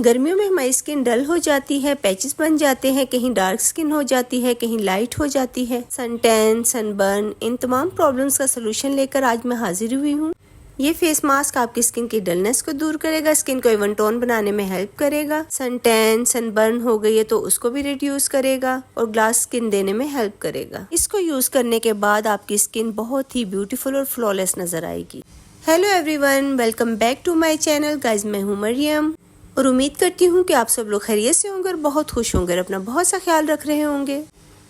गर्मियों में हमारी स्किन डल हो जाती है, पैचेस बन जाते हैं, कहीं डार्क स्किन हो जाती है, कहीं लाइट हो जाती है, सन टैन, सनबर्न, इन तमाम प्रॉब्लम्स का सलूशन लेकर आज मैं हाजिर हुई हूँ। ये फेस मास्क आपकी स्किन की डलनेस को दूर करेगा, स्किन को इवन टोन बनाने में हेल्प करेगा, सन टैन, सनबर्न हो गई है तो उसको भी रिड्यूस करेगा और ग्लास स्किन देने में हेल्प करेगा। इसको यूज करने के बाद आपकी स्किन बहुत ही ब्यूटीफुल और फ्लॉलेस नजर आएगी। Hello everyone, welcome back to my channel guys. मैं हूँ मरियम और उम्मीद करती हूँ कि आप सब लोग खैरियत से होंगे और बहुत खुश होंगे और अपना बहुत सा ख्याल रख रहे होंगे।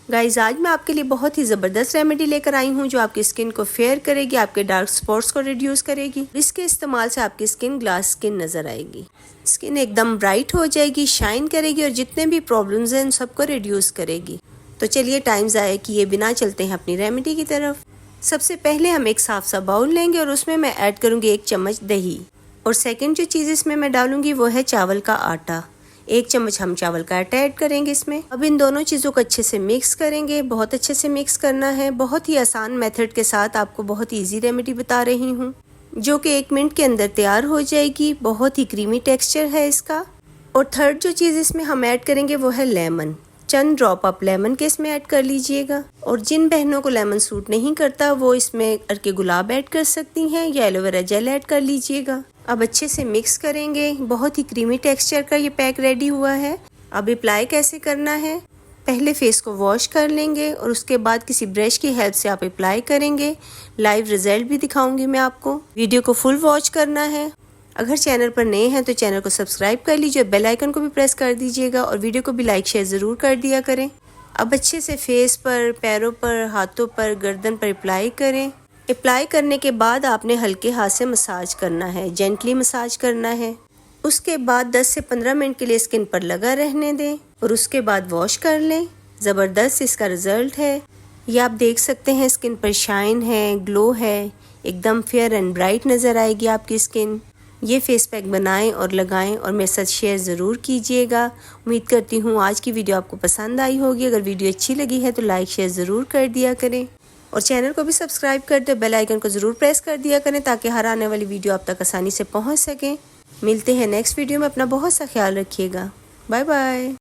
गाइज, आज मैं आपके लिए बहुत ही ज़बरदस्त रेमेडी लेकर आई हूँ जो आपकी स्किन को फेयर करेगी, आपके डार्क स्पॉट्स को रिड्यूस करेगी। इसके इस्तेमाल से आपकी स्किन ग्लास स्किन नज़र आएगी, स्किन एकदम ब्राइट हो जाएगी, शाइन करेगी और जितने भी प्रॉब्लम्स हैं उन सबको रिड्यूस करेगी। तो चलिए टाइम ज़ाया किए बिना चलते हैं अपनी रेमेडी की तरफ। सबसे पहले हम एक साफ सा बाउल लेंगे और उसमें मैं ऐड करूँगी 1 चम्मच दही और सेकंड जो चीज़ इसमें मैं डालूंगी वो है चावल का आटा। 1 चम्मच हम चावल का आटा ऐड करेंगे इसमें। अब इन दोनों चीज़ों को अच्छे से मिक्स करेंगे, बहुत अच्छे से मिक्स करना है। बहुत ही आसान मेथड के साथ आपको बहुत इजी रेमेडी बता रही हूँ जो कि 1 मिनट के अंदर तैयार हो जाएगी। बहुत ही क्रीमी टेक्सचर है इसका। और थर्ड जो चीज़ इसमें हम ऐड करेंगे वो है लेमन। चंद ड्रॉप आप लेमन के इसमें ऐड कर लीजिएगा। और जिन बहनों को लेमन सूट नहीं करता वो इसमें अर्के गुलाब ऐड कर सकती हैं या एलोवेरा जेल ऐड कर लीजिएगा। अब अच्छे से मिक्स करेंगे। बहुत ही क्रीमी टेक्सचर का ये पैक रेडी हुआ है। अब अप्लाई कैसे करना है, पहले फेस को वॉश कर लेंगे और उसके बाद किसी ब्रश की हेल्प से आप अप्लाई करेंगे। लाइव रिजल्ट भी दिखाऊंगी मैं आपको। वीडियो को फुल वॉच करना है। अगर चैनल पर नए हैं तो चैनल को सब्सक्राइब कर लीजिए, बेल आइकन को भी प्रेस कर दीजिएगा और वीडियो को भी लाइक शेयर ज़रूर कर दिया करें। अब अच्छे से फेस पर, पैरों पर, हाथों पर, गर्दन पर अप्लाई करें। अप्लाई करने के बाद आपने हल्के हाथ से मसाज करना है, जेंटली मसाज करना है। उसके बाद 10 से 15 मिनट के लिए स्किन पर लगा रहने दें और उसके बाद वॉश कर लें। ज़बरदस्त इसका रिजल्ट है। ये आप देख सकते हैं स्किन पर शाइन है, ग्लो है, एकदम फेयर एंड ब्राइट नज़र आएगी आपकी स्किन। ये फेस पैक बनाएं और लगाएं और मेरे साथ शेयर ज़रूर कीजिएगा। उम्मीद करती हूँ आज की वीडियो आपको पसंद आई होगी। अगर वीडियो अच्छी लगी है तो लाइक शेयर ज़रूर कर दिया करें और चैनल को भी सब्सक्राइब कर दे, बेल आइकन को ज़रूर प्रेस कर दिया करें ताकि हर आने वाली वीडियो आप तक आसानी से पहुँच सके। मिलते हैं नेक्स्ट वीडियो में। अपना बहुत सा ख्याल रखिएगा। Bye bye.